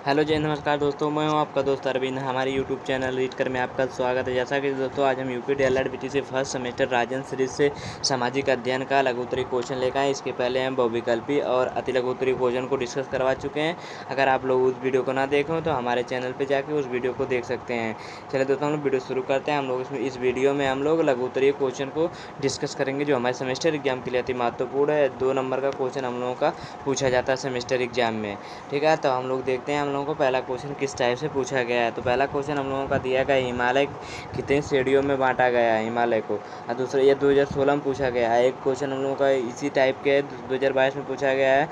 Hello जी नमस्कार दोस्तों, मैं हूं आपका दोस्त अरविंद। हमारे यूट्यूब चैनल रीड कर में आपका स्वागत है। जैसा कि दोस्तों आज हम UP DElEd BTC first semester Rajan series से सामाजिक अध्ययन का लघु उत्तरीय क्वेश्चन लेकर आए। इसके पहले हम बहुविकल्पी और अति लघु उत्तरीय क्वेश्चन को डिस्कस करवा चुके हैं। अगर आप लोग उस वीडियो को ना देखें हो तो हमारे चैनल पर जाकर उस वीडियो को देख सकते हैं। चलिए दोस्तों, हम लोग वीडियो शुरू करते हैं। हम लोग इस वीडियो में हम लोग लघु उत्तरीय क्वेश्चन को डिस्कस करेंगे जो हमारे सेमेस्टर एग्जाम के लिए अति महत्वपूर्ण है। 2 नंबर का क्वेश्चन हम लोगों का पूछा जाता है सेमेस्टर एग्जाम में। ठीक है, तो हम लोग देखते हैं हम लोगों को पहला क्वेश्चन किस टाइप से पूछा गया है। तो पहला क्वेश्चन हम लोगों का दिया गया हिमालय कितनी श्रेणियों में बांटा गया है हिमालय को। और दूसरा ये 2016 में पूछा गया है। एक क्वेश्चन हम लोगों का इसी टाइप के 2022 में पूछा गया है,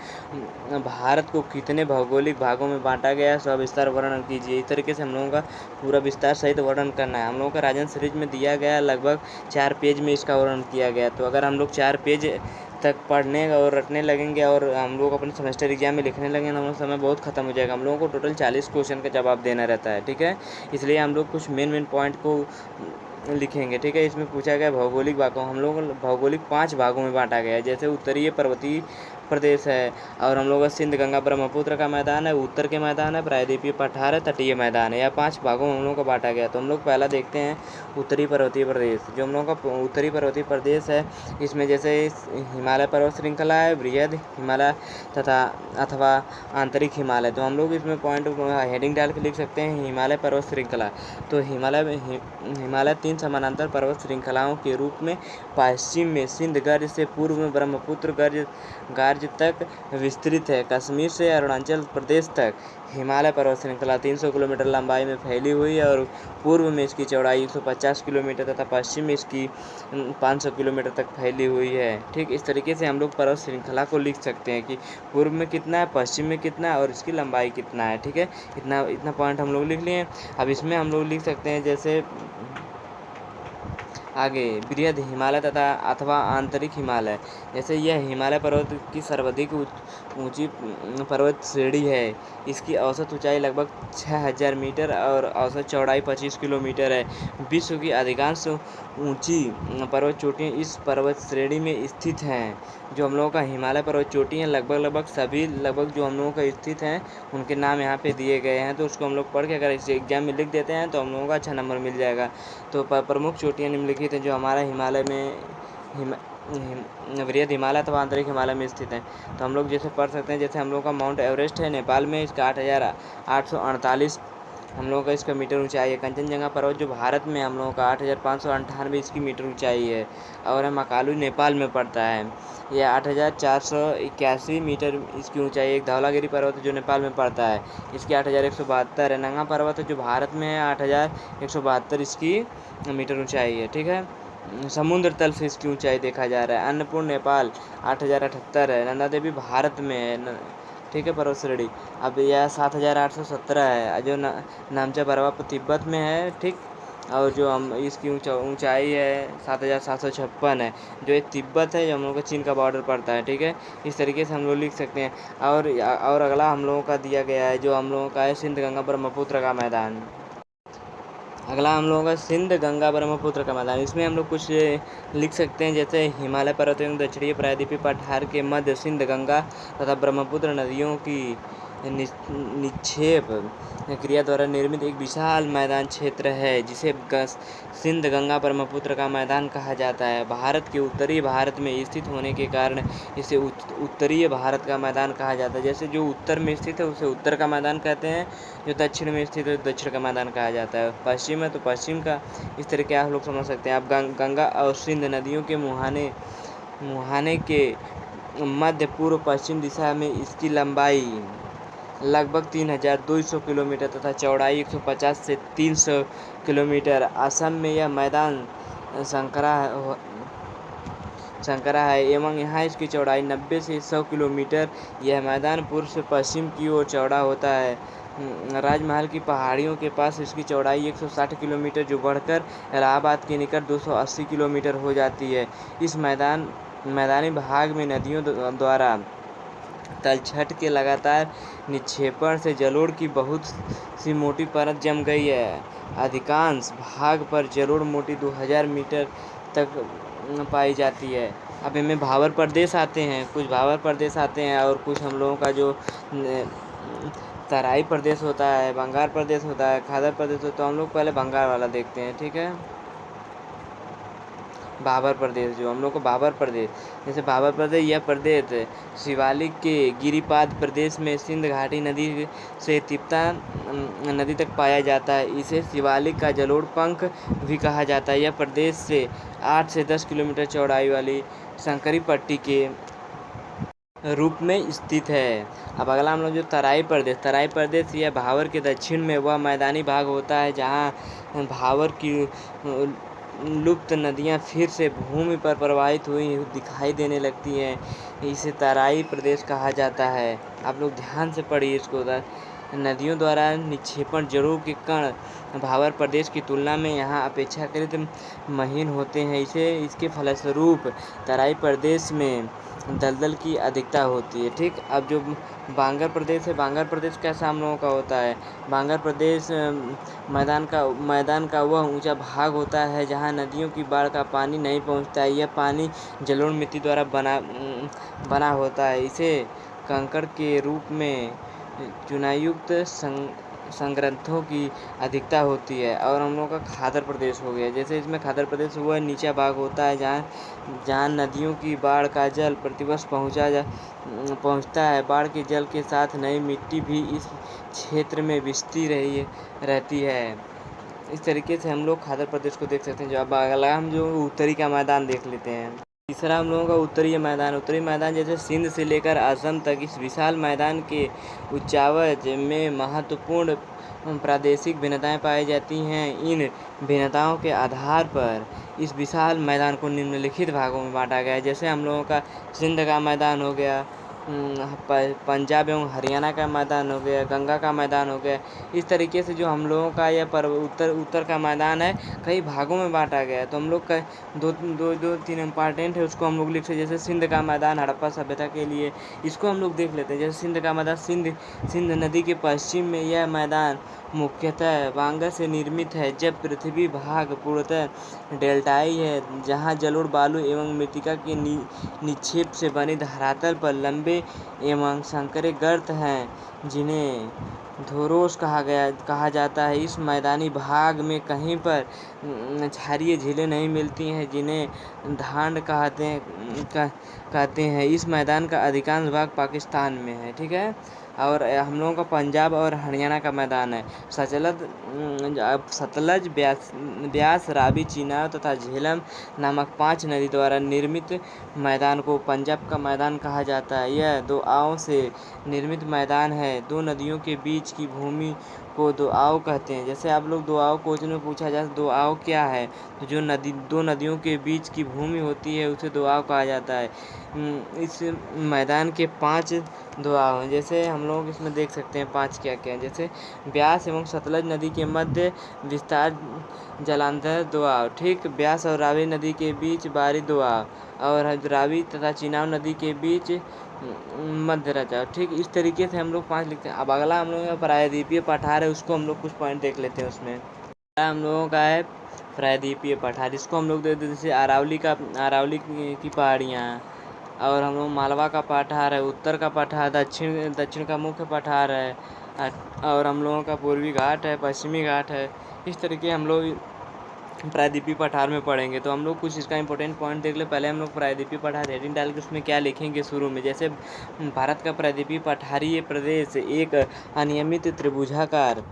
भारत को कितने भौगोलिक भागों में बांटा गया है, सविस्तार वर्णन कीजिए। इस तरीके से हम लोगों का पूरा विस्तार सहित वर्णन करना है। हम लोगों का राजन सीरीज में दिया गया लगभग 4 पेज में इसका वर्णन किया गया। तो अगर हम लोग 4 पेज तक पढ़ने और रटने लगेंगे और हम लोग अपने सेमेस्टर एग्जाम में लिखने लगेंगे तो हम लोग समय बहुत खत्म हो जाएगा। हम लोगों को टोटल 40 क्वेश्चन का जवाब देना रहता है। ठीक है, इसलिए हम लोग कुछ मेन पॉइंट को लिखेंगे। ठीक है, इसमें पूछा गया भौगोलिक भागों, हम लोग भौगोलिक 5 भागों में बांटा गया है। जैसे उत्तरीय पर्वतीय प्रदेश है और हम लोग का सिंध गंगा ब्रह्मपुत्र का मैदान है, उत्तर के मैदान है, प्रायद्वीपीय पठार है, तटीय मैदान है। यह 5 भागों में हम लोग को बांटा गया। तो हम लोग पहला देखते हैं उत्तरी पर्वतीय प्रदेश। जो हम लोग का उत्तरी पर्वतीय प्रदेश है, इसमें जैसे हिमालय पर्वत श्रृंखला है, बृहद हिमालय तथा अथवा आंतरिक हिमालय। तो हम लोग इसमें पॉइंट हेडिंग डाल के लिख सकते हैं हिमालय पर्वत श्रृंखला। तो हिमालय 3 समानांतर पर्वत श्रृंखलाओं के रूप में पश्चिम में सिंध गर्ज से पूर्व में ब्रह्मपुत्र गर्ज तक विस्तृत है। कश्मीर से अरुणाचल प्रदेश तक हिमालय पर्वत श्रृंखला 300 किलोमीटर लंबाई में फैली हुई है और पूर्व में इसकी चौड़ाई 150 किलोमीटर तथा पश्चिम में इसकी 500 किलोमीटर तक फैली हुई है। ठीक, इस तरीके से हम लोग पर्वत श्रृंखला को लिख सकते हैं कि पूर्व में कितना है, पश्चिम में कितना है और इसकी लंबाई कितना है। ठीक है, इतना पॉइंट हम लोग लिख लिए। अब इसमें हम लोग लिख सकते हैं जैसे आगे बृहद हिमालय तथा अथवा आंतरिक हिमालय। जैसे यह हिमालय पर्वत की सर्वाधिक ऊंची पर्वत श्रेणी है। इसकी औसत ऊंचाई लगभग 6000 मीटर और औसत चौड़ाई 25 किलोमीटर है। विश्व की अधिकांश ऊंची पर्वत चोटियाँ इस पर्वत श्रेणी में स्थित हैं। जो हम लोगों का हिमालय पर्वत चोटी हैं लगभग सभी जो हम लोगों का स्थित हैं उनके नाम यहाँ पे दिए गए हैं। तो उसको हम लोग पढ़ के अगर इस एग्जाम में लिख देते हैं तो हम लोगों का अच्छा नंबर मिल जाएगा। तो प्रमुख चोटियाँ निम्नलिखित हैं जो हमारा हिमालय में बृहद हिमालय अथवा आंतरिक हिमालय में स्थित है। तो हम लोग जैसे पढ़ सकते हैं, जैसे हम लोग का माउंट एवरेस्ट है नेपाल में, इसका 8848 हम लोगों का इसका मीटर ऊंचाई है। कंचनजंगा पर्वत जो भारत में हम लोगों का 8598 इसकी मीटर ऊंचाई है और महाकालू नेपाल में पड़ता है। यह 8481 मीटर इसकी ऊंचाई है। एक धौलागिरी पर्वत जो नेपाल में पड़ता है, इसकी 8172 है। नंगा पर्वत जो भारत में है 8172 इसकी मीटर ऊंचाई है। ठीक है, समुद्र तल से इसकी ऊंचाई देखा जा रहा है। अन्नपूर्ण नेपाल 8078 है। नंदा देवी भारत में है। ठीक है, पर्वत श्रेणी। अब यह 7817 है। जो नामचा बर्वा तिब्बत में है। ठीक, और जो हम इसकी ऊंचाई है 7756 है। जो ये तिब्बत है, जो हम लोग का चीन का बॉर्डर पड़ता है। ठीक है, इस तरीके से हम लोग लिख सकते हैं। और अगला हम लोगों का दिया गया है जो हम लोगों का है सिंध गंगा ब्रह्मपुत्र का मैदान। अगला हम लोगों का सिंध गंगा ब्रह्मपुत्र का मैदान। इसमें हम लोग कुछ लिख सकते हैं जैसे हिमालय पर्वत एवं दक्षिणीय प्रायद्वीपीय पठार के मध्य सिंध गंगा तथा ब्रह्मपुत्र नदियों की निक्षेप क्रिया द्वारा निर्मित एक विशाल मैदान क्षेत्र है जिसे सिंध गंगा ब्रह्मपुत्र का मैदान कहा जाता है। भारत के उत्तरी भारत में स्थित होने के कारण इसे उत्तरीय भारत का मैदान कहा जाता है। जैसे जो उत्तर में स्थित है उसे उत्तर का मैदान कहते हैं, जो दक्षिण में स्थित है दक्षिण का मैदान कहा जाता है। पश्चिम है तो पश्चिम का। इस तरीके आप लोग समझ सकते हैं। आप गंगा और सिंध नदियों के मुहाने के मध्य पूर्व पश्चिम दिशा में इसकी लंबाई लगभग 3200 किलोमीटर तथा चौड़ाई 150 से 300 किलोमीटर। असम में यह मैदान संकरा है एवं यहाँ इसकी चौड़ाई 90 से 100 किलोमीटर। यह मैदान पूर्व से पश्चिम की ओर चौड़ा होता है। राजमहल की पहाड़ियों के पास इसकी चौड़ाई 160 किलोमीटर जो बढ़कर इलाहाबाद के निकट 280 किलोमीटर हो जाती है। इस मैदानी भाग में नदियों द्वारा तलछट के लगातार निक्षेपण से जलोढ़ की बहुत सी मोटी परत जम गई है। अधिकांश भाग पर जलोढ़ मोटी 2000 मीटर तक पाई जाती है। अब इनमें भावर प्रदेश आते हैं, कुछ भावर प्रदेश आते हैं और कुछ हम लोगों का जो तराई प्रदेश होता है, बंगाल प्रदेश होता है, खादर प्रदेश होता है। तो हम लोग पहले बंगाल वाला देखते हैं, ठीक है। बाबर प्रदेश, जो हम लोग को बाबर प्रदेश, जैसे बाबर प्रदेश, यह प्रदेश शिवालिक के गिरिपाद प्रदेश में सिंध घाटी नदी से तिप्ता नदी तक पाया जाता है। इसे शिवालिक का जलोढ़ पंख भी कहा जाता है। यह प्रदेश से 8 से 10 किलोमीटर चौड़ाई वाली संकरी पट्टी के रूप में स्थित है। अब अगला हम लोग जो तराई प्रदेश यह भावर के दक्षिण में वह मैदानी भाग होता है जहाँ भावर की लुप्त नदियाँ फिर से भूमि पर प्रवाहित हुई दिखाई देने लगती हैं। इसे तराई प्रदेश कहा जाता है। आप लोग ध्यान से पढ़िए इसको। नदियों द्वारा निक्षेपण जड़ों के कण भावर प्रदेश की तुलना में यहाँ अपेक्षाकृत महीन होते हैं। इसके फलस्वरूप तराई प्रदेश में दलदल की अधिकता होती है, ठीक। अब जो बांगर प्रदेश है, बांगर प्रदेश कैसा हम लोगों का होता है? बांगर प्रदेश मैदान का वह ऊंचा भाग होता है जहां नदियों की बाढ़ का पानी नहीं पहुंचता है। यह पानी जलोढ़ मिट्टी द्वारा बना होता है। इसे कंकड़ के रूप में चुनायुक्त संग्रंथों की अधिकता होती है। और हम लोग का खादर प्रदेश हो गया। जैसे इसमें खादर प्रदेश वह नीचा भाग होता है जहाँ नदियों की बाढ़ का जल प्रतिवर्ष पहुँचता है। बाढ़ के जल के साथ नई मिट्टी भी इस क्षेत्र में बिछती रहती है। इस तरीके से हम लोग खादर प्रदेश को देख सकते हैं। जो अब अगला हम जो उत्तरी का मैदान देख लेते हैं। तीसरा हम लोगों का उत्तरी मैदान जैसे सिंध से लेकर असम तक इस विशाल मैदान के उच्चावच में महत्वपूर्ण प्रादेशिक भिन्नताएं पाई जाती हैं। इन भिन्नताओं के आधार पर इस विशाल मैदान को निम्नलिखित भागों में बांटा गया है। जैसे हम लोगों का सिंध का मैदान हो गया, पंजाब एवं हरियाणा का मैदान हो गया, गंगा का मैदान हो गया। इस तरीके से जो हम लोगों का यह उत्तर का मैदान है कई भागों में बांटा गया है। तो हम लोग का दो तीन इम्पॉर्टेंट है, उसको हम लोग लिख सकते। जैसे सिंध का मैदान हड़प्पा सभ्यता के लिए, इसको हम लोग देख लेते हैं। जैसे सिंध का मैदान, सिंध नदी के पश्चिम में यह मैदान मुख्यतः बांगर से निर्मित है। जब पृथ्वी भाग पूर्णतः डेल्टाई है जहाँ जलोढ़ बालू एवं मृत्तिका के निक्षेप से बने धरातल पर लंबे एवं संकरे गर्त हैं जिन्हें धोरोस कहा जाता है। इस मैदानी भाग में कहीं पर क्षारीय झीलें नहीं मिलती हैं जिन्हें ढांड कहते हैं। इस मैदान का अधिकांश भाग पाकिस्तान में है, ठीक है। और हम लोगों का पंजाब और हरियाणा का मैदान है। सतलज, ब्यास, रावी, चीनाब तथा झेलम नामक 5 नदी द्वारा निर्मित मैदान को पंजाब का मैदान कहा जाता है। यह दोआबों से निर्मित मैदान है। दो नदियों के बीच की भूमि को दोआब कहते हैं। जैसे आप लोग दोआब क्वेश्चन में पूछा जाए दोआब क्या है, तो जो दो नदियों के बीच की भूमि होती है उसे दोआब कहा जाता है। इस मैदान के 5 दोआब हैं। जैसे हम लोग इसमें देख सकते हैं 5 क्या क्या हैं। जैसे ब्यास एवं सतलज नदी के मध्य विस्तार जलांधर दोआब, ठीक। ब्यास और रावी नदी के बीच बारी दोआब, और रावी तथा चीनाब नदी के बीच मध्य रचाव, ठीक। इस तरीके से हम लोग 5 लिखते हैं। अब अगला हम लोग का प्रायद्वीपीय पठार है, उसको हम लोग कुछ पॉइंट देख लेते हैं। उसमें हम लोगों का है प्रायद्वीपीय पठार, इसको हम लोग देख देते जैसे अरावली की पहाड़ियाँ, और हम लोग मालवा का पठार है, उत्तर का पठार, दक्षिण का मुख्य पठार है, और हम लोगों का पूर्वी घाट है, पश्चिमी घाट है। इस तरीके हम लोग प्रायद्वीपीय पठार में पढ़ेंगे। तो हम लोग कुछ इसका इंपॉर्टेंट पॉइंट देख ले। पहले हम लोग प्रायद्वीपीय पठार हेडिंग डाल के उसमें क्या लिखेंगे शुरू में। जैसे भारत का प्रायद्वीपीय पठारीय प्रदेश एक अनियमित त्रिभुजाकार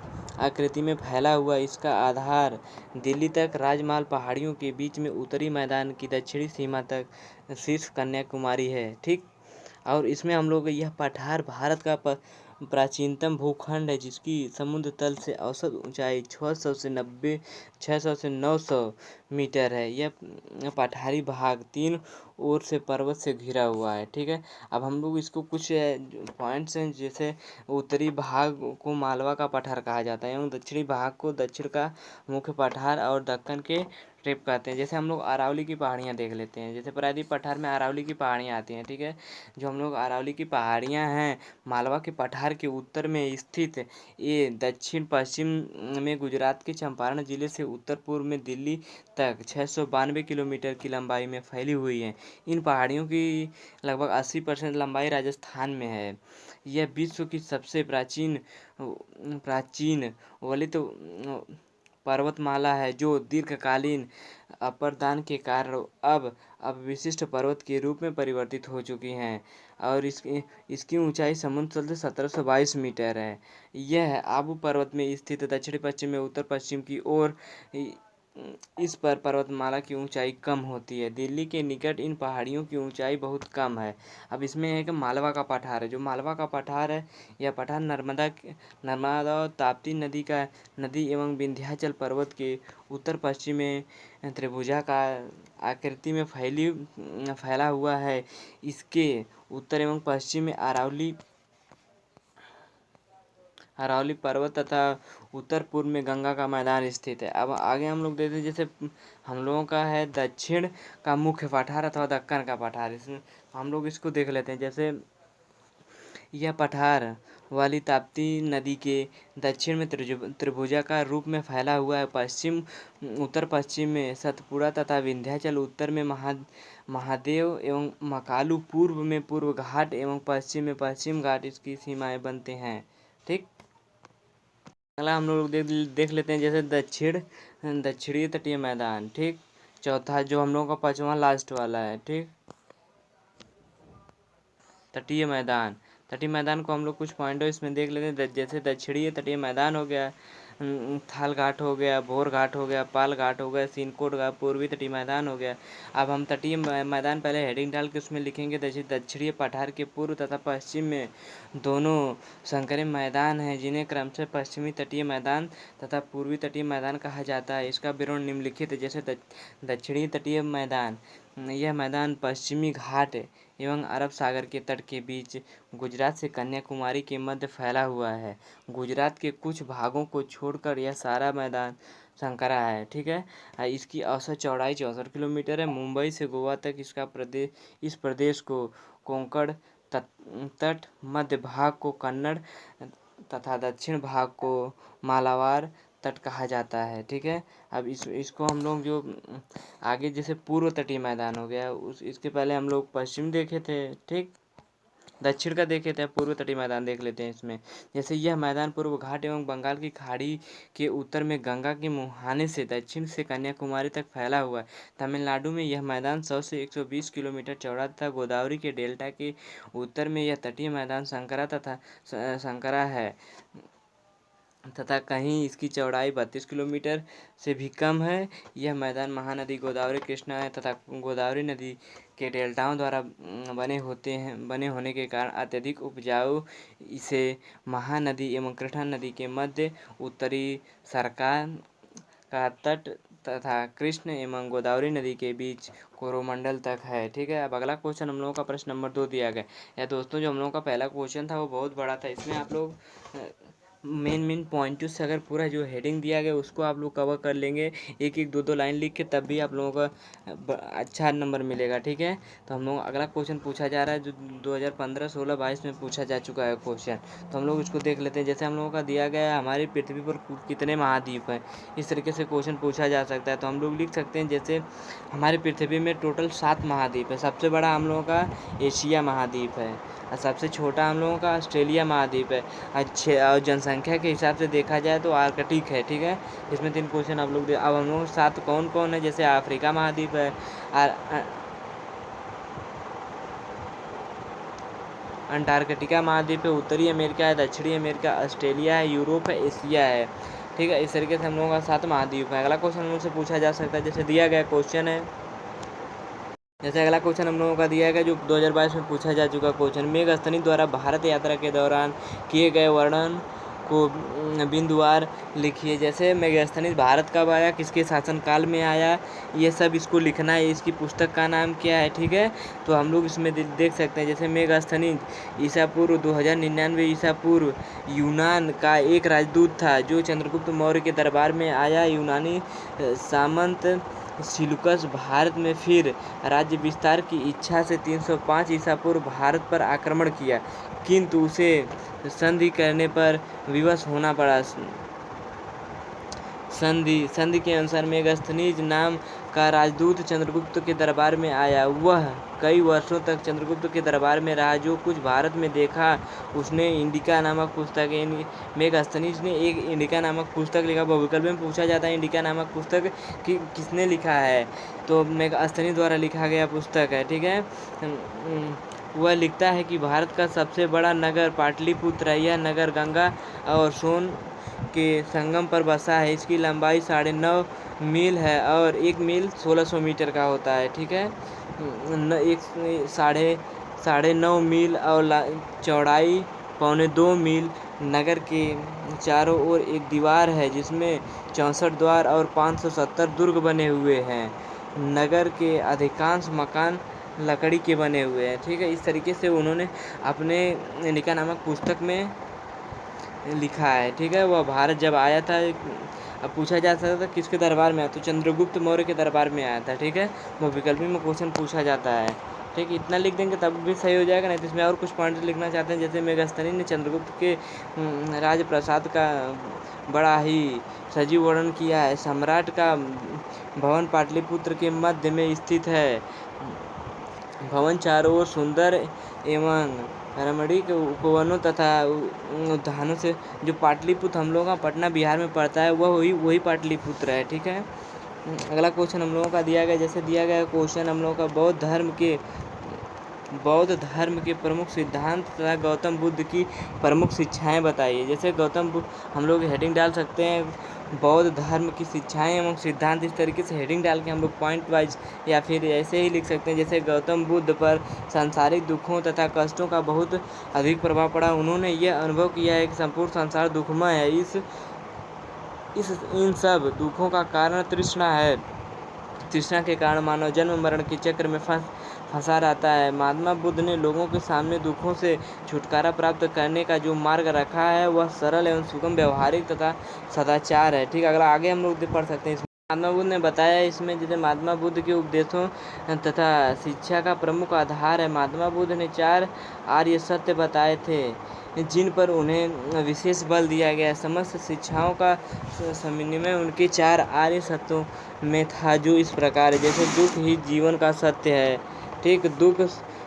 आकृति में फैला हुआ, इसका आधार दिल्ली तक राजमहल पहाड़ियों के बीच में उत्तरी मैदान की दक्षिणी सीमा तक शीर्ष कन्याकुमारी है, ठीक। और इसमें हम लोग यह पठार भारत का प्राचीनतम भूखंड है जिसकी समुद्र तल से औसत ऊंचाई 600 से 900 मीटर है। यह पठारी भाग 3 ओर से पर्वत से घिरा हुआ है, ठीक है। अब हम लोग इसको कुछ पॉइंट्स हैं। जैसे उत्तरी भाग को मालवा का पठार कहा जाता है एवं दक्षिणी भाग को दक्षिण का मुख्य पठार और दक्कन के ट्रिप कहते हैं। जैसे हम लोग अरावली की पहाड़ियाँ देख लेते हैं। जैसे प्रायद्वीप पठार में अरावली की पहाड़ियाँ आती हैं, ठीक है। जो हम लोग अरावली की पहाड़ियाँ हैं मालवा के पठार पठार के उत्तर में स्थित ये दक्षिण पश्चिम में गुजरात के चंपारण जिले से उत्तर पूर्व में दिल्ली तक 692 किलोमीटर की लंबाई में फैली हुई है। इन पहाड़ियों की लगभग 80% लंबाई राजस्थान में है। यह विश्व की सबसे प्राचीन वलित पर्वतमाला है, जो दीर्घकालीन अपरदन के कारण अब विशिष्ट पर्वत के रूप में परिवर्तित हो चुकी हैं और इसकी ऊंचाई समुद्र तल से 1722 मीटर है। यह आबू पर्वत में स्थित दक्षिण पश्चिम में उत्तर पश्चिम की ओर इस पर पर्वतमाला की ऊंचाई कम होती है। दिल्ली के निकट इन पहाड़ियों की ऊंचाई बहुत कम है। अब इसमें है कि मालवा का पठार है। जो मालवा का पठार है, यह पठार नर्मदा और ताप्ती नदी एवं विंध्याचल पर्वत के उत्तर पश्चिम में त्रिभुजाकार आकृति में फैला हुआ है। इसके उत्तर एवं पश्चिम में अरावली पर्वत तथा उत्तर पूर्व में गंगा का मैदान स्थित है। अब आगे हम लोग देखते हैं, जैसे हम लोगों का है दक्षिण का मुख्य पठार अथवा दक्कन का पठार। इसमें हम लोग इसको देख लेते हैं। जैसे यह पठार वाली ताप्ती नदी के दक्षिण में त्रिभुजाकार रूप में फैला हुआ है। उत्तर पश्चिम में सतपुड़ा तथा विंध्याचल, उत्तर में महादेव एवं मकालू, पूर्व में पूर्व घाट एवं पश्चिम में पश्चिम घाट इसकी सीमाएं बनते हैं। ठीक, अगला हम लोग देख लेते हैं, जैसे दक्षिणी तटीय मैदान। ठीक, चौथा जो हम लोगों का पांचवा लास्ट वाला है। ठीक, तटीय मैदान को हम लोग कुछ पॉइंटों इसमें देख लेते हैं। जैसे दक्षिणी तटीय मैदान हो गया, थाल घाट हो गया, भोर घाट हो गया, पाल घाट हो गया, सीनकोट घाट, पूर्वी तटीय मैदान हो गया। अब हम तटीय मैदान पहले हेडिंग डाल के उसमें लिखेंगे। दक्षिणी पठार के पूर्व तथा पश्चिम में दोनों संकरे मैदान हैं, जिन्हें क्रमशः पश्चिमी तटीय मैदान तथा पूर्वी तटीय मैदान कहा जाता है। इसका विवरण निम्नलिखित है। जैसे दक्षिणी तटीय मैदान, यह मैदान पश्चिमी घाट एवं अरब सागर के तट के बीच गुजरात से कन्याकुमारी के मध्य फैला हुआ है। गुजरात के कुछ भागों को छोड़कर यह सारा मैदान संकरा है। ठीक है, इसकी औसत चौड़ाई 64 किलोमीटर है। मुंबई से गोवा तक इस प्रदेश को कोंकण तट, मध्य भाग को कन्नड़ तथा दक्षिण भाग को मालाबार तट कहा जाता है। ठीक है, अब इसको हम लोग जो आगे जैसे पूर्व तटीय मैदान हो गया, इसके पहले हम लोग पश्चिम देखे थे। ठीक, दक्षिण का देखे थे, पूर्व तटीय मैदान देख लेते हैं इसमें। जैसे यह मैदान पूर्व घाट एवं बंगाल की खाड़ी के उत्तर में गंगा के मुहाने से दक्षिण से कन्याकुमारी तक फैला हुआ है। तमिलनाडु में यह मैदान 100 से 120 किलोमीटर चौड़ा तथा गोदावरी के डेल्टा के उत्तर में यह तटीय मैदान संकरा है तथा कहीं इसकी चौड़ाई 32 किलोमीटर से भी कम है। यह मैदान महानदी गोदावरी, कृष्णा तथा गोदावरी नदी के डेल्टाओं द्वारा बने होने के कारण अत्यधिक उपजाऊ इसे महानदी एवं कृष्णा नदी के मध्य उत्तरी सरकार का तट तथा कृष्ण एवं गोदावरी नदी के बीच कोरोमंडल तक है। ठीक है, अब अगला क्वेश्चन हम लोगों का प्रश्न नंबर 2 दिया गया। या दोस्तों, जो हम लोगों का पहला क्वेश्चन था वो बहुत बड़ा था। इसमें आप लोग मेन पॉइंट से अगर पूरा जो हेडिंग दिया गया उसको आप लोग कवर कर लेंगे, एक एक दो लाइन लिख के, तब भी आप लोगों का अच्छा नंबर मिलेगा। ठीक है, तो हम लोग अगला क्वेश्चन पूछा जा रहा है जो 2015, 16, 22 में पूछा जा चुका है क्वेश्चन। तो हम लोग इसको देख लेते हैं। जैसे हम लोगों का दिया गया है, हमारी पृथ्वी पर कितने महाद्वीप हैं, इस तरीके से क्वेश्चन पूछा जा सकता है। तो हम लोग लिख सकते हैं, जैसे हमारी पृथ्वी में टोटल 7 महाद्वीप है। सबसे बड़ा हम लोगों का एशिया महाद्वीप है और सबसे छोटा हम लोगों का ऑस्ट्रेलिया महाद्वीप है। और जनसंख्या के हिसाब से देखा जाए तो आर्कटिक है। ठीक है, इसमें 3 क्वेश्चन आप लोग अब हम लोग 7 कौन कौन है, जैसे अफ्रीका महाद्वीप है, अंटार्कटिका महाद्वीप है, उत्तरी अमेरिका है, दक्षिणी अमेरिका, ऑस्ट्रेलिया है, यूरोप है, एशिया है। ठीक है, इस तरीके से हम लोगों का 7 महाद्वीप है। अगला क्वेश्चन हम लोग से पूछा जा सकता है, जैसे दिया गया क्वेश्चन है। जैसे अगला क्वेश्चन हम लोगों का दिया गया जो 2022 में पूछा जा चुका क्वेश्चन, मेघस्तनी द्वारा भारत यात्रा के दौरान किए गए वर्णन को बिंदुवार लिखिए। जैसे मेघस्तनी भारत कब आया, किसके शासनकाल में आया, ये सब इसको लिखना है। इसकी पुस्तक का नाम क्या है। ठीक है, तो हम लोग इसमें देख सकते हैं। जैसे मेघस्तनी ईसा पूर्व 2099 ईसा पूर्व यूनान का एक राजदूत था जो चंद्रगुप्त मौर्य के दरबार में आया। यूनानी सामंत सिलूकस भारत में फिर राज्य विस्तार की इच्छा से 305 ईसा पूर्व भारत पर आक्रमण किया, किंतु उसे संधि करने पर विवश होना पड़ा। संधि के अनुसार मेगास्थनीज नाम का राजदूत चंद्रगुप्त के दरबार में आया। वह कई वर्षों तक चंद्रगुप्त के दरबार में रहा। जो कुछ भारत में देखा उसने इंडिका नामक पुस्तक मेगास्थनीज ने एक इंडिका नामक पुस्तक लिखा। बहुविकल्प में पूछा जाता है इंडिका नामक पुस्तक किसने लिखा है, तो मेगास्थनीज द्वारा लिखा गया पुस्तक है। ठीक है, वह लिखता है कि भारत का सबसे बड़ा नगर पाटलिपुत्र है। यह नगर गंगा और सोन के संगम पर बसा है। इसकी लंबाई 9.5 मील है और 1 मील 1600 मीटर का होता है। ठीक है, एक 9.5 मील और चौड़ाई 1.25 मील। नगर के चारों ओर एक दीवार है जिसमें 64 द्वार और 570 दुर्ग बने हुए हैं। नगर के अधिकांश मकान लकड़ी के बने हुए हैं। ठीक है, इस तरीके से उन्होंने अपने इंडिका नामक पुस्तक में लिखा है। ठीक है, वह भारत जब आया था, अब पूछा जा सकता था किसके दरबार में आया, तो चंद्रगुप्त मौर्य के दरबार में आया था। ठीक है, वो विकल्पी में क्वेश्चन पूछा जाता है। ठीक, इतना लिख देंगे तब भी सही हो जाएगा, नहीं तो इसमें और कुछ पॉइंट लिखना चाहते हैं। जैसे मेगास्थनी ने चंद्रगुप्त के राजप्रसाद का बड़ा ही सजीव वर्णन किया है। सम्राट का भवन पाटलिपुत्र के मध्य में स्थित है। भवन चारों ओर सुंदर एवं रमणीक उपवनों तथा उद्यानों से, जो पाटलिपुत्र हम लोगों का पटना बिहार में पड़ता है, वही पाटलिपुत्र है। ठीक है, अगला क्वेश्चन हम लोगों का दिया गया, जैसे दिया गया क्वेश्चन हम लोगों का बौद्ध धर्म के प्रमुख सिद्धांत तथा गौतम बुद्ध की प्रमुख शिक्षाएं बताइए। जैसे गौतम बुद्ध हम लोग हेडिंग डाल सकते हैं बौद्ध धर्म की शिक्षाएं एवं सिद्धांत। इस तरीके से हेडिंग डाल के हम लोग पॉइंट वाइज या फिर ऐसे ही लिख सकते हैं। जैसे गौतम बुद्ध पर सांसारिक दुखों तथा कष्टों का बहुत अधिक प्रभाव पड़ा। उन्होंने यह अनुभव किया है कि संपूर्ण संसार दुखमय है। इन सब दुखों का कारण तृष्णा है। तृष्णा के कारण मानव जन्म मरण के चक्र में फंसा रहता है। महात्मा बुद्ध ने लोगों के सामने दुखों से छुटकारा प्राप्त करने का जो मार्ग रखा है वह सरल एवं सुगम, व्यवहारिक तथा सदाचार है। ठीक, अगला आगे हम लोग पढ़ सकते हैं। महात्मा बुद्ध ने बताया इसमें, जैसे महात्मा बुद्ध के उपदेशों तथा शिक्षा का प्रमुख आधार है। महात्मा बुद्ध ने 4 आर्य सत्य बताए थे जिन पर उन्हें विशेष बल दिया गया। समस्त शिक्षाओं का समन्वय उनके 4 आर्य सत्यों में था, जो इस प्रकार है। जैसे दुख ही जीवन का सत्य है। ठीक, दुख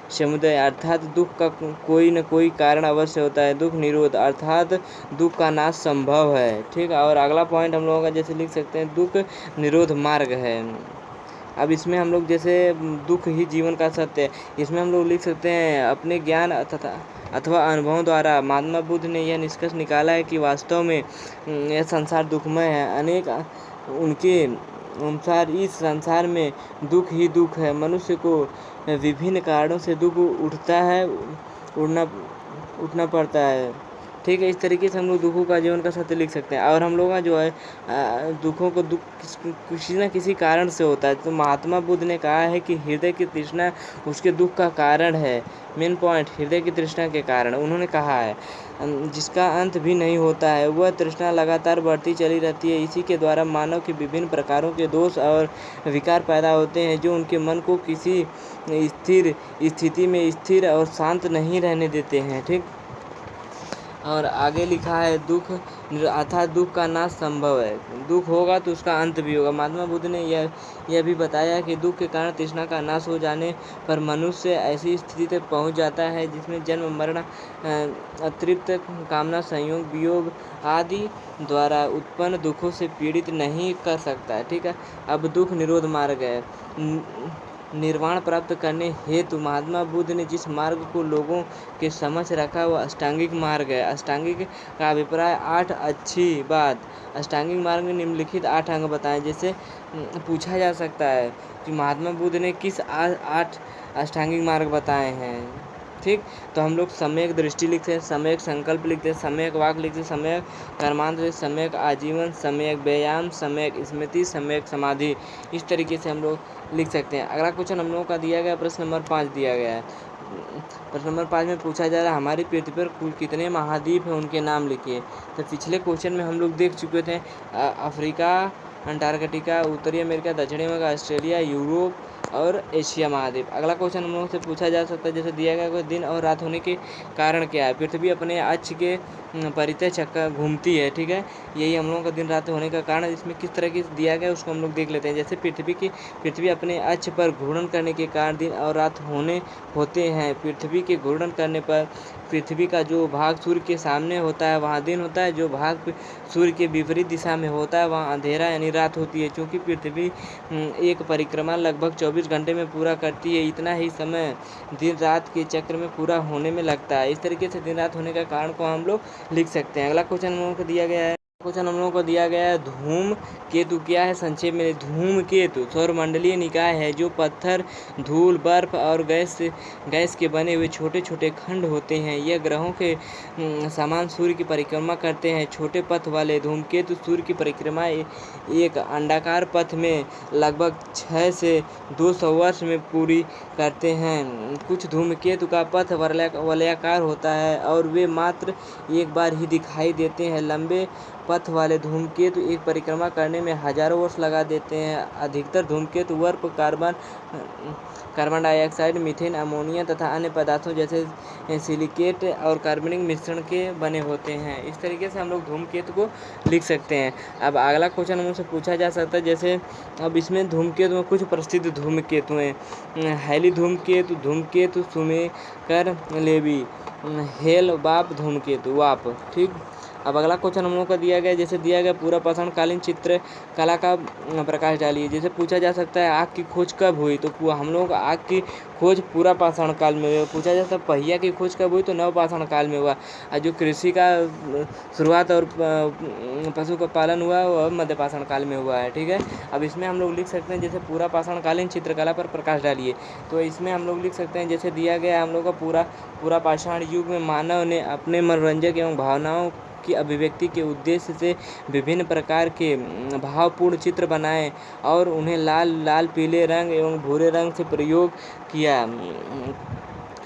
समुदय अर्थात दुख का कोई न कोई कारण अवश्य होता है। दुख निरोध अर्थात दुख का नाश संभव है। ठीक, और अगला पॉइंट हम लोगों का जैसे लिख सकते हैं दुख निरोध मार्ग है। अब इसमें हम लोग जैसे दुख ही जीवन का सत्य है, इसमें हम लोग लिख सकते हैं अपने ज्ञान अथवा अनुभवों द्वारा महात्मा बुद्ध ने यह निष्कर्ष निकाला है कि वास्तव में यह संसार दुखमय है। अनेक उनके अनुसार इस संसार में दुख ही दुख है। मनुष्य को विभिन्न कारणों से दुख उठना पड़ता है। ठीक है, इस तरीके से हम लोग दुखों का जीवन का सत्य लिख सकते हैं। और हम लोग का जो है दुखों को किसी न किसी कारण से होता है। तो महात्मा बुद्ध ने कहा है कि हृदय की तृष्णा उसके दुख का कारण है। मेन पॉइंट, हृदय की तृष्णा के कारण उन्होंने कहा है, जिसका अंत भी नहीं होता है। वह तृष्णा लगातार बढ़ती चली रहती है। इसी के द्वारा मानव के विभिन्न प्रकारों के दोष और विकार पैदा होते हैं, जो उनके मन को किसी स्थिर स्थिति में स्थिर और शांत नहीं रहने देते हैं। ठीक, और आगे लिखा है दुख अर्थात दुख का नाश संभव है। दुख होगा तो उसका अंत भी होगा। महात्मा बुद्ध ने यह भी बताया कि दुख के कारण तृष्णा का नाश हो जाने पर मनुष्य ऐसी स्थिति तक पहुंच जाता है जिसमें जन्म मरण, अतृप्त कामना, संयोग, वियोग आदि द्वारा उत्पन्न दुखों से पीड़ित नहीं कर सकता है। ठीक है, अब दुख निरोध मार्ग है। निर्वाण प्राप्त करने हेतु महात्मा बुद्ध ने जिस मार्ग को लोगों के समझ रखा वह अष्टांगिक मार्ग है। अष्टांगिक का अभिप्राय 8 अच्छी बात। अष्टांगिक मार्ग में निम्नलिखित 8 अंग बताएं। जैसे पूछा जा सकता है कि महात्मा बुद्ध ने किस 8 अष्टांगिक मार्ग बताए हैं। ठीक, तो हम लोग सम्यक दृष्टि लिखते हैं, सम्यक संकल्प लिखते हैं, सम्यक वाक लिखते हैं, सम्यक कर्मांत, सम्यक आजीवन, सम्यक व्यायाम, सम्यक स्मृति, सम्यक समाधि। इस तरीके से हम लोग लिख सकते हैं। अगला क्वेश्चन हम लोगों का दिया गया प्रश्न नंबर 5 दिया गया है। प्रश्न नंबर 5 में पूछा जा रहा है हमारी पृथ्वी पर कुल कितने महाद्वीप हैं, उनके नाम लिखिए। तो पिछले क्वेश्चन में हम लोग देख चुके थे अफ्रीका, अंटार्कटिका, उत्तरी अमेरिका, दक्षिणी अमेरिका, ऑस्ट्रेलिया, यूरोप और एशिया महाद्वीप। अगला क्वेश्चन हम लोगों से पूछा जा सकता है, जैसे दिया गया कोई दिन और रात होने के कारण क्या है। पृथ्वी अपने अक्ष के परितः चक्कर घूमती है, ठीक है, यही हम लोगों का दिन रात होने का कारण। इसमें किस तरह की दिया गया उसको हम लोग देख लेते हैं। जैसे पृथ्वी अपने अक्ष पर घूर्णन करने के कारण दिन और रात होते हैं। पृथ्वी के घूर्णन करने पर पृथ्वी का जो भाग सूर्य के सामने होता है वहाँ दिन होता है, जो भाग सूर्य के विपरीत दिशा में होता है वहाँ अंधेरा यानी रात होती है। क्योंकि पृथ्वी एक परिक्रमा लगभग 24 घंटे में पूरा करती है, इतना ही समय दिन रात के चक्र में पूरा होने में लगता है। इस तरीके से दिन रात होने का कारण को हम लोग लिख सकते हैं। अगला क्वेश्चन हम लोगों को दिया गया है, धूम केतु क्या है। संक्षेप में, धूम केतु सौरमंडलीय निकाय है जो पत्थर, धूल, बर्फ और गैस के बने हुए छोटे छोटे खंड होते हैं। यह ग्रहों के समान सूर्य की परिक्रमा करते हैं। छोटे पथ वाले धूमकेतु सूर्य की परिक्रमा एक अंडाकार पथ में लगभग 6 से 200 वर्ष में पूरी करते हैं। कुछ धूमकेतु का पथ वलयाकार होता है और वे मात्र एक बार ही दिखाई देते हैं। लंबे पथ वाले धूमकेतु एक परिक्रमा करने में हजारों वर्ष लगा देते हैं। अधिकतर धूमकेतु बर्फ, कार्बन डाइऑक्साइड, मीथेन, अमोनिया तथा अन्य पदार्थों जैसे सिलिकेट और कार्बनिक मिश्रण के बने होते हैं। इस तरीके से हम लोग धूमकेतु को लिख सकते हैं। अब अगला क्वेश्चन हमसे पूछा जा सकता है, जैसे अब इसमें धूमकेतु में कुछ प्रसिद्ध धूमकेतु हैं। हैली धूमकेतु, शुमेकर, लेवी, हेल-बाप धूमकेतु, वाप, ठीक। अब अगला क्वेश्चन हम लोग का दिया गया, जैसे दिया गया पूरा पाषाणकालीन चित्र कला का प्रकाश डालिए। जैसे पूछा जा सकता है आग की खोज कब हुई, तो हम लोग आग की खोज पूरा पाषाण काल में हुई। पूछा जा सकता है पहिया की खोज कब हुई, तो नव पाषाण काल में हुआ। और जो कृषि का शुरुआत और पशु का पालन हुआ वह मध्य पाषाण काल में हुआ है, ठीक है। अब इसमें हम लोग लिख सकते हैं, जैसे पूरा पाषाणकालीन चित्रकला पर प्रकाश डालिए, तो इसमें हम लोग लिख सकते हैं, जैसे दिया गया हम लोग का पूरा पाषाण युग में मानव ने अपने मनोरंजक एवं भावनाओं की अभिव्यक्ति के उद्देश्य से विभिन्न प्रकार के भावपूर्ण चित्र बनाए और उन्हें लाल, पीले रंग एवं भूरे रंग से प्रयोग किया।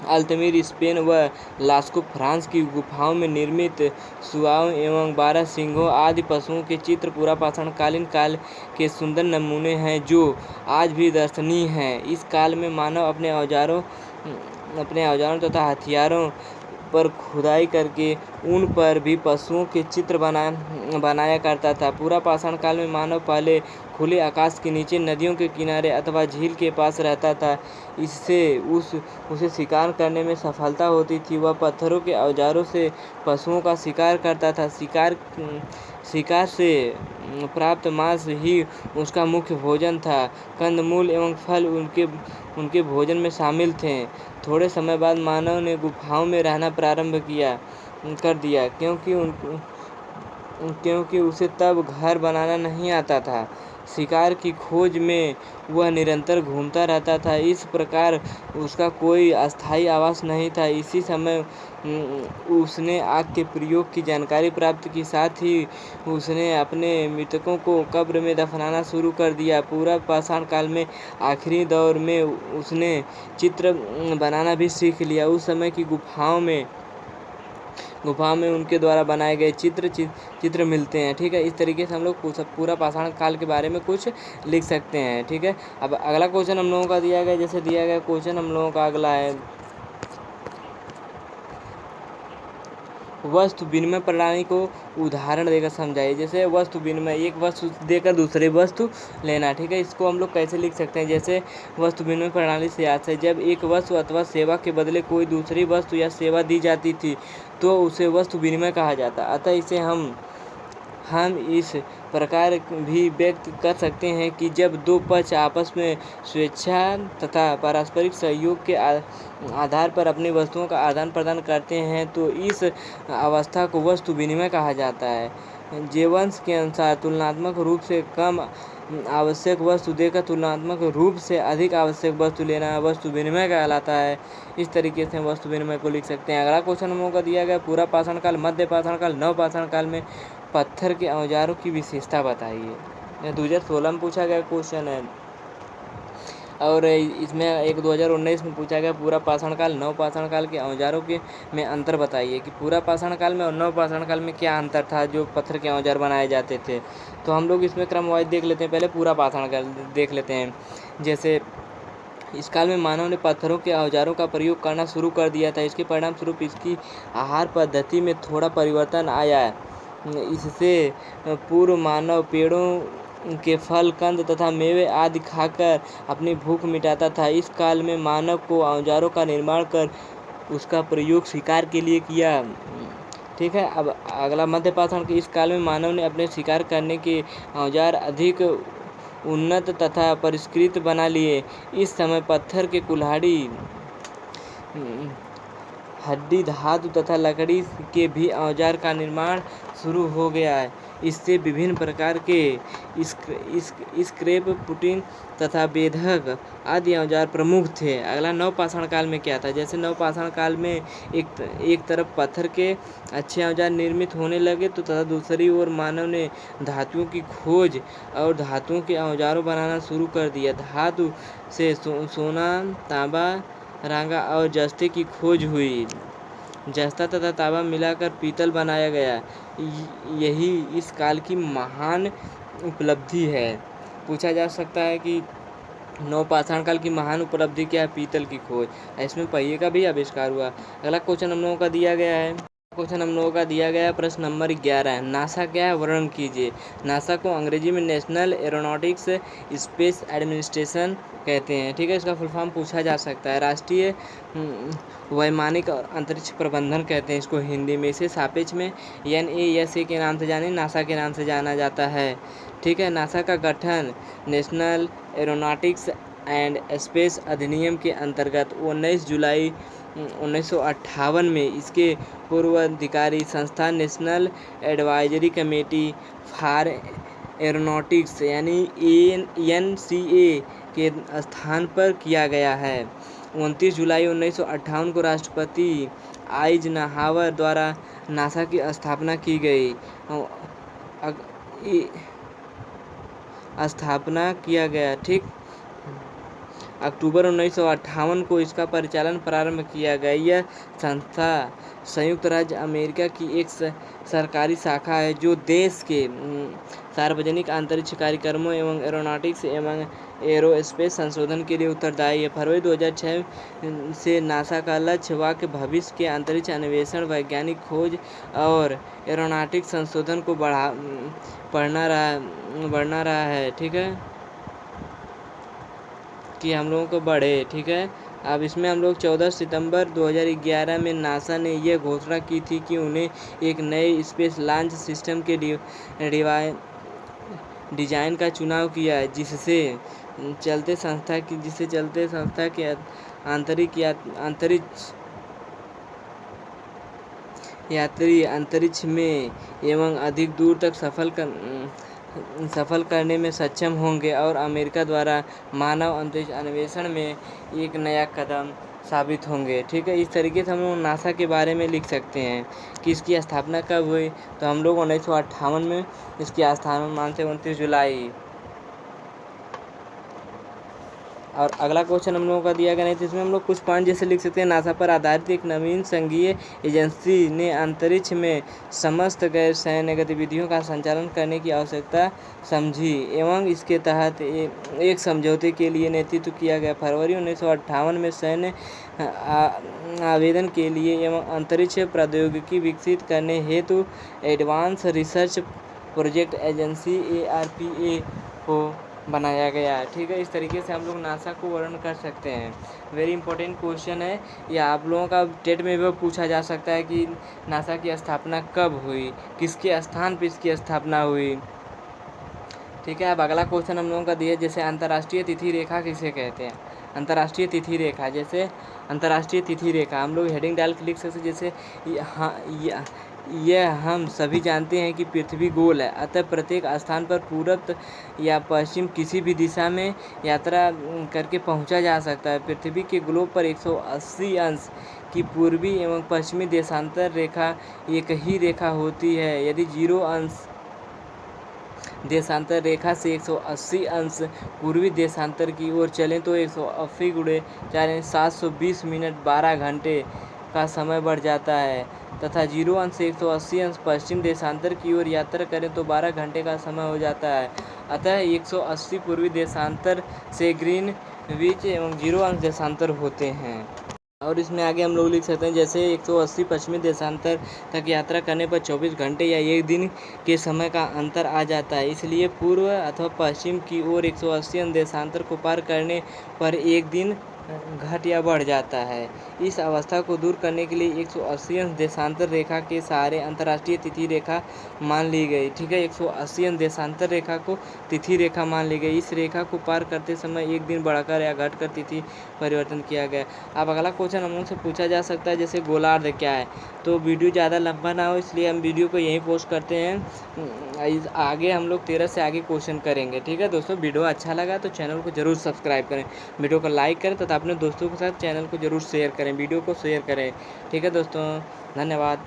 अल्तमीर स्पेन व लास्को फ्रांस की गुफाओं में निर्मित सुआओं एवं 12 सिंहों आदि पशुओं के चित्र पूरा पाषाणकालीन काल के सुंदर नमूने हैं जो आज भी दर्शनीय हैं। इस काल में मानव अपने औजारों तथा हथियारों पर खुदाई करके उन पर भी पशुओं के चित्र बनाया करता था। पूरा पाषाण काल में मानव पहले खुले आकाश के नीचे, नदियों के किनारे अथवा झील के पास रहता था। इससे उसे शिकार करने में सफलता होती थी। वह पत्थरों के औजारों से पशुओं का शिकार करता था। शिकार से प्राप्त मांस ही उसका मुख्य भोजन था। कंदमूल एवं फल उनके भोजन में शामिल थे। थोड़े समय बाद मानव ने गुफाओं में रहना प्रारंभ कर दिया, क्योंकि उसे तब घर बनाना नहीं आता था। शिकार की खोज में वह निरंतर घूमता रहता था। इस प्रकार उसका कोई अस्थायी आवास नहीं था। इसी समय उसने आग के प्रयोग की जानकारी प्राप्त की, साथ ही उसने अपने मृतकों को कब्र में दफनाना शुरू कर दिया। पूरा पाषाण काल में आखिरी दौर में उसने चित्र बनाना भी सीख लिया। उस समय की गुफाओं में उनके द्वारा बनाए गए चित्र मिलते हैं, ठीक है। इस तरीके से हम लोग पूरा पाषाण काल के बारे में कुछ लिख सकते हैं, ठीक है। अब अगला क्वेश्चन हम लोगों का दिया गया, जैसे दिया गया क्वेश्चन हम लोगों का अगला है, वस्तु विनिमय प्रणाली को उदाहरण देकर समझाइए। जैसे वस्तु विनिमय, एक वस्तु देकर दूसरे वस्तु लेना, ठीक है। इसको हम लोग कैसे लिख सकते हैं, जैसे वस्तु विनिमय प्रणाली से याद है, जब एक वस्तु अथवा सेवा के बदले कोई दूसरी वस्तु या सेवा दी जाती थी तो उसे वस्तु विनिमय कहा जाता। अतः इसे हम इस प्रकार भी व्यक्त कर सकते हैं कि जब दो पक्ष आपस में स्वेच्छा तथा पारस्परिक सहयोग के आधार पर अपनी वस्तुओं का आदान प्रदान करते हैं तो इस अवस्था को वस्तु विनिमय कहा जाता है। जेवंस के अनुसार तुलनात्मक रूप से कम आवश्यक वस्तु देकर तुलनात्मक रूप से अधिक आवश्यक वस्तु लेना वस्तु विनिमय कहलाता है। इस तरीके से वस्तु विनिमय को लिख सकते हैं। अगला क्वेश्चन हम लोगों का दिया गया, पूरा पाषाण काल, मध्य पाषाण काल, नव पाषाण काल में पत्थर के औजारों की विशेषता बताइए। 2016 में पूछा गया क्वेश्चन है। और इसमें एक 2019 में पूछा गया पूरा पाषाण काल नव पाषाण काल के औजारों के में अंतर बताइए कि पूरा पाषाण काल में और नव पाषाण काल में क्या अंतर था जो पत्थर के औजार बनाए जाते थे। तो हम लोग इसमें क्रम वाइज देख लेते हैं। पहले पूरा पाषाण काल देख लेते हैं। जैसे इस काल में मानव ने पत्थरों के औजारों का प्रयोग करना शुरू कर दिया था। इसके परिणाम स्वरूप इसकी आहार पद्धति में थोड़ा परिवर्तन आया। इससे पूर्व मानव पेड़ों के फल कंद तथा मेवे आदि खाकर अपनी भूख मिटाता था। इस काल में मानव को औजारों का निर्माण कर उसका प्रयोग शिकार के लिए किया। ठीक है। अब अगला मध्य पाषाण के इस काल में मानव ने अपने शिकार करने के औजार अधिक उन्नत तथा परिष्कृत बना लिए। इस समय पत्थर के कुल्हाड़ी हड्डी धातु तथा लकड़ी के भी औजार का निर्माण शुरू हो गया है। इससे विभिन्न प्रकार के स्क्रैप पुटिंग तथा बेधक आदि औजार प्रमुख थे। अगला नव पाषाण काल में क्या था। जैसे नव पाषाण काल में एक तरफ पत्थर के अच्छे औजार निर्मित होने लगे तो तथा दूसरी ओर मानव ने धातुओं की खोज और धातुओं के औजारों बनाना शुरू कर दिया। धातु से सोना तांबा रांगा और जस्ते की खोज हुई। जस्ता तथा तांबा मिलाकर पीतल बनाया गया। यही इस काल की महान उपलब्धि है। पूछा जा सकता है कि नव पाषाण काल की महान उपलब्धि क्या है। पीतल की खोज। इसमें पहिए का भी आविष्कार हुआ। अगला क्वेश्चन हम लोगों का दिया गया है। प्रश्न नंबर 11 है। नासा क्या है वर्णन कीजिए। नासा को अंग्रेजी में नेशनल एरोनॉटिक्स स्पेस एडमिनिस्ट्रेशन कहते हैं। ठीक है। इसका फुल फॉर्म पूछा जा सकता है। राष्ट्रीय वैमानिक और अंतरिक्ष प्रबंधन कहते हैं इसको हिंदी में। इसे सापेक्ष में NASA के नाम से जाने नासा के नाम से जाना जाता है। ठीक है। नासा का गठन नेशनल एरोनॉटिक्स एंड स्पेस अधिनियम के अंतर्गत 19 जुलाई 1958 में इसके पूर्वाधिकारी संस्था national advisory committee for aeronautics यानी NCA के स्थान पर किया गया है। 29 जुलाई 1958 को राष्ट्रपति आइजनहावर द्वारा नासा की स्थापना की गई। ठीक। अक्टूबर 1958 को इसका परिचालन प्रारंभ किया गया। यह संस्था संयुक्त राज्य अमेरिका की एक सरकारी शाखा है जो देश के सार्वजनिक अंतरिक्ष कार्यक्रमों एवं एरोनॉटिक्स एवं एरोस्पेस संशोधन के लिए उत्तरदायी है। फरवरी 2006 से नासा का लक्ष्य वाक्य भविष्य के अंतरिक्ष अन्वेषण वैज्ञानिक खोज और एरोनॉटिक्स संशोधन को बढ़ना रहा है। ठीक है कि हम लोगों को बढ़े। ठीक है। अब इसमें हम लोग 14 सितंबर 2011 में नासा ने यह घोषणा की थी कि उन्हें एक नए स्पेस लॉन्च सिस्टम के डिजाइन का चुनाव किया है जिससे चलते संस्था के अंतरिक्ष में एवं अधिक दूर तक सफल करने में सक्षम होंगे और अमेरिका द्वारा मानव अंतरिक्ष अन्वेषण में एक नया कदम साबित होंगे। ठीक है। इस तरीके से हम लोग नासा के बारे में लिख सकते हैं कि इसकी स्थापना कब हुई। तो हम लोग 1958 में इसकी स्थापना मानते 29 जुलाई। और अगला क्वेश्चन हम लोगों का दिया गया नहीं तो इसमें हम लोग कुछ पॉइंट जैसे लिख सकते हैं। नासा पर आधारित एक नवीन संघीय एजेंसी ने अंतरिक्ष में समस्त गैर सैन्य गतिविधियों का संचालन करने की आवश्यकता समझी एवं इसके तहत एक समझौते के लिए नेतृत्व किया गया। फरवरी 1958 में सैन्य आवेदन के लिए एवं अंतरिक्ष प्रौद्योगिकी विकसित करने हेतु advance research project agency ARPA को बनाया गया है। ठीक है। इस तरीके से हम लोग नासा को वर्णन कर सकते हैं। वेरी इंपॉर्टेंट क्वेश्चन है। या आप लोगों का टेट में भी पूछा जा सकता है कि नासा की स्थापना कब हुई, किसके स्थान पर इसकी स्थापना हुई। ठीक है। अब अगला क्वेश्चन हम लोगों का दिया जैसे अंतर्राष्ट्रीय तिथि रेखा किसे कहते हैं। अंतर्राष्ट्रीय तिथि रेखा जैसे अंतर्राष्ट्रीय तिथि रेखा हम लोग हेडिंग डाल के लिख सकते जैसे यह हम सभी जानते हैं कि पृथ्वी गोल है अतः प्रत्येक स्थान पर पूरब या पश्चिम किसी भी दिशा में यात्रा करके पहुंचा जा सकता है। पृथ्वी के ग्लोब पर 180 अंश की पूर्वी एवं पश्चिमी देशांतर रेखा एक ही रेखा होती है। यदि 0 अंश देशांतर रेखा से 180 अंश पूर्वी देशांतर की ओर चलें तो 180 गुणे 4 यानी 720 मिनट 12 घंटे का समय बढ़ जाता है तथा 0 अंश से 180 अंश पश्चिम देशांतर की ओर यात्रा करें तो 12 घंटे का समय हो जाता है। अतः 180 पूर्वी देशांतर से ग्रीनविच एवं 0 अंश देशांतर होते हैं। और इसमें आगे हम लोग लिख सकते हैं जैसे 180 पश्चिमी देशांतर तक यात्रा करने पर 24 घंटे या एक दिन के समय का अंतर आ जाता है। इसलिए पूर्व अथवा पश्चिम की ओर 180 अंश देशांतर को पार करने पर एक दिन घट या बढ़ जाता है। इस अवस्था को दूर करने के लिए 180 अंश देशांतर रेखा के सहारे अंतर्राष्ट्रीय तिथि रेखा मान ली गई। ठीक है, 180 अंश देशांतर रेखा को तिथि रेखा मान ली गई। इस रेखा को पार करते समय एक दिन बढ़कर या घटकर तिथि परिवर्तन किया गया। अब अगला क्वेश्चन हम लोग से पूछा जा सकता है जैसे गोलार्ध क्या है। तो वीडियो ज़्यादा लंबा ना हो इसलिए हम वीडियो को यहीं पोस्ट करते हैं। आगे हम लोग 13 से आगे क्वेश्चन करेंगे। ठीक है दोस्तों, वीडियो अच्छा लगा तो चैनल को जरूर सब्सक्राइब करें, वीडियो को लाइक करें तथा अपने दोस्तों के साथ चैनल को जरूर शेयर करें, वीडियो को शेयर करें। ठीक है दोस्तों, धन्यवाद।